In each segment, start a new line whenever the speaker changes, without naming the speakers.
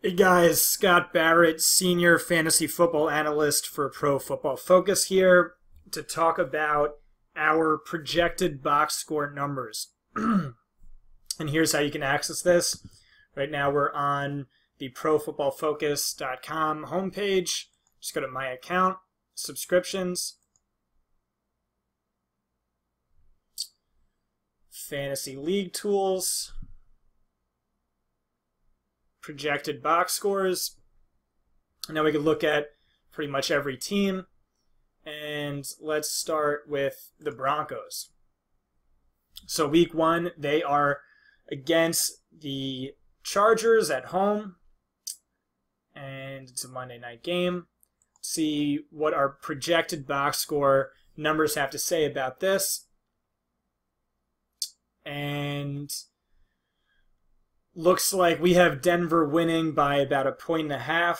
Hey guys, Scott Barrett, Senior Fantasy Football Analyst for Pro Football Focus here to talk about our projected box score numbers. And here's how you can access this. Right now we're on the profootballfocus.com homepage. Just go to My Account, Subscriptions, Fantasy League Tools, projected box scores. Now we can look at pretty much every team. And let's start with the Broncos. So week one, they are against the Chargers at home. And it's a Monday night game. See what our projected box score numbers have to say about this. And looks like we have Denver winning by about 1.5,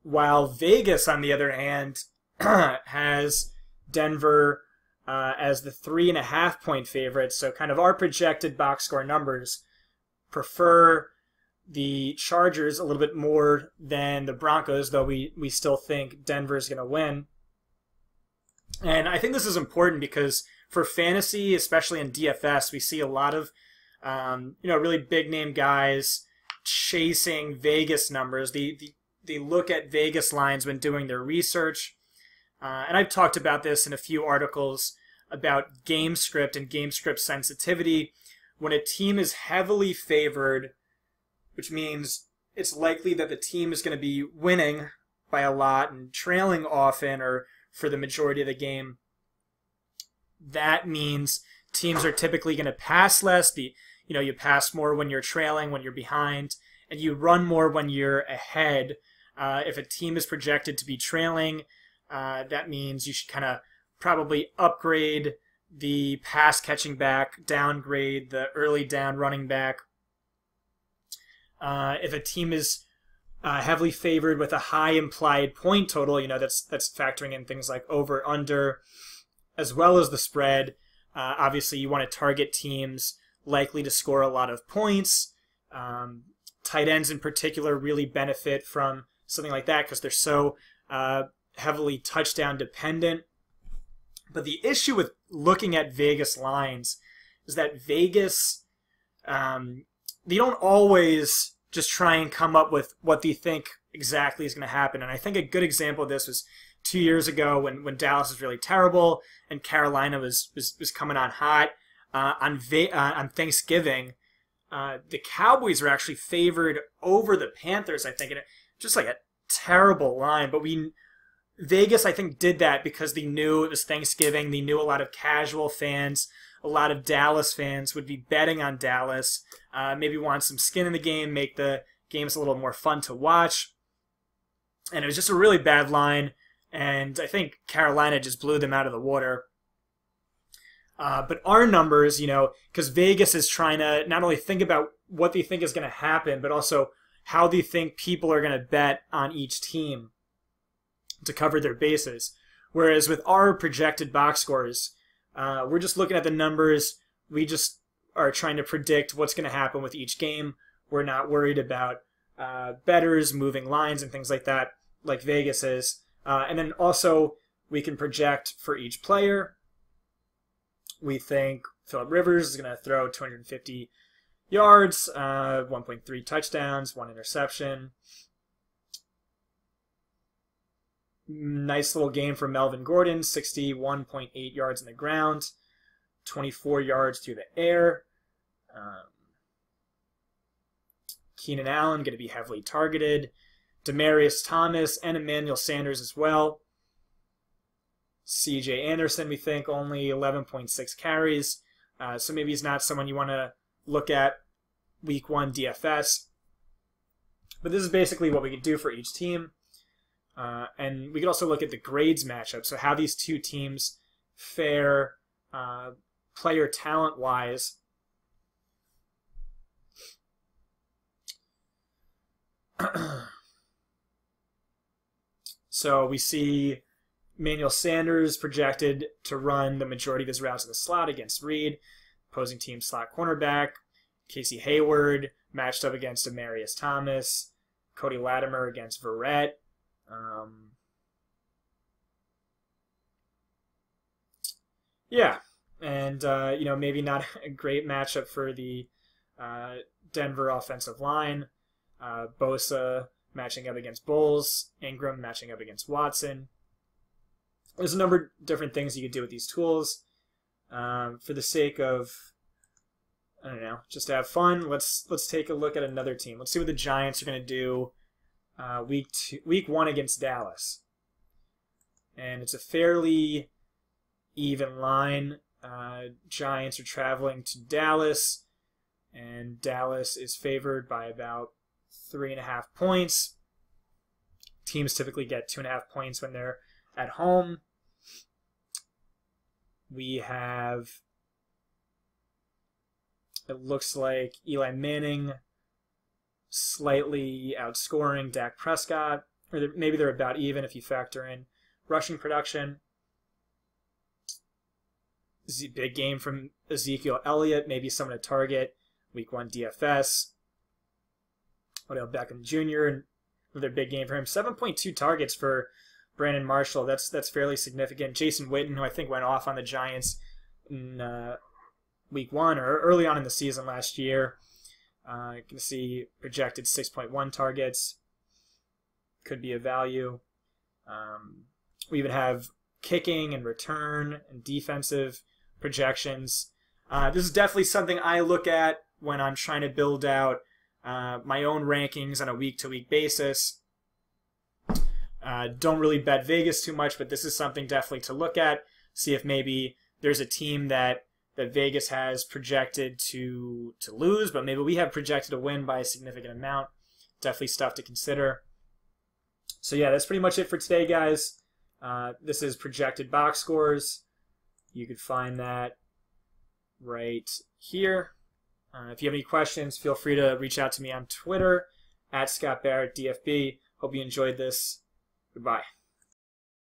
while Vegas, on the other hand, has Denver as the 3.5-point favorite. So kind of our projected box score numbers prefer the Chargers a little bit more than the Broncos, though we still think Denver is going to win. And I think this is important because for fantasy, especially in DFS, we see a lot of really big name guys chasing Vegas numbers. They look at Vegas lines when doing their research. And I've talked about this in a few articles about game script and game script sensitivity. When a team is heavily favored, which means it's likely that the team is going to be winning by a lot and trailing often or for the majority of the game, that means teams are typically going to pass less. You pass more when you're trailing, when you're behind, and you run more when you're ahead. If a team is projected to be trailing, that means you should kind of probably upgrade the pass catching back, downgrade the early down running back. If a team is heavily favored with a high implied point total, that's factoring in things like over, under, as well as the spread. Obviously, you want to target teams likely to score a lot of points. Tight ends in particular really benefit from something like that because they're so heavily touchdown dependent. But the issue with looking at Vegas lines is that Vegas, they don't always just try and come up with what they think exactly is going to happen. And I think a good example of this was 2 years ago when Dallas was really terrible and Carolina was coming on hot. On Thanksgiving, the Cowboys were actually favored over the Panthers, I think, and just like a terrible line. But Vegas, I think, did that because they knew it was Thanksgiving. They knew a lot of casual fans, a lot of Dallas fans would be betting on Dallas, maybe want some skin in the game, make the games a little more fun to watch. And it was just a really bad line, and I think Carolina just blew them out of the water. But our numbers, because Vegas is trying to not only think about what they think is going to happen, but also how they think people are going to bet on each team to cover their bases. Whereas with our projected box scores, we're just looking at the numbers. We just are trying to predict what's going to happen with each game. We're not worried about bettors, moving lines, and things like that, like Vegas is. And then also, we can project for each player. We think Phillip Rivers is going to throw 250 yards, 1.3 touchdowns, 1 interception. Nice little game from Melvin Gordon, 61.8 yards on the ground, 24 yards through the air. Keenan Allen going to be heavily targeted. Demaryius Thomas and Emmanuel Sanders as well. C.J. Anderson, we think, only 11.6 carries. So maybe he's not someone you want to look at week one DFS. But this is basically what we can do for each team. And we can also look at the grades matchup. So how these two teams fare player talent-wise. So we see Emmanuel Sanders projected to run the majority of his routes in the slot against Reed, opposing team slot cornerback. Casey Hayward matched up against Demaryius Thomas. Cody Latimer against Barrett. Yeah, and maybe not a great matchup for the Denver offensive line. Bosa matching up against Bowles, Ingram matching up against Watson. There's a number of different things you could do with these tools. For the sake of, I don't know, just to have fun, let's take a look at another team. Let's see what the Giants are going to do week 1 against Dallas. And it's a fairly even line. Giants are traveling to Dallas, and Dallas is favored by about 3.5 points. Teams typically get 2.5 points when they're at home. We have, it looks like Eli Manning slightly outscoring Dak Prescott, or maybe they're about even if you factor in rushing production. Big game from Ezekiel Elliott, maybe someone to target. Week 1 DFS. Odell Beckham Jr., another big game for him. 7.2 targets for Brandon Marshall. That's fairly significant. Jason Witten, who I think went off on the Giants in week 1 or early on in the season last year. You can see projected 6.1 targets. Could be a value. We even have kicking and return and defensive projections. This is definitely something I look at when I'm trying to build out my own rankings on a week-to-week basis. Don't really bet Vegas too much, but this is something definitely to look at. See if maybe there's a team that Vegas has projected to lose, but maybe we have projected to win by a significant amount. Definitely stuff to consider. So yeah, that's pretty much it for today, guys. This is projected box scores. You could find that right here. If you have any questions, feel free to reach out to me on Twitter @ScottBarrettDFB. Hope you enjoyed this. Goodbye.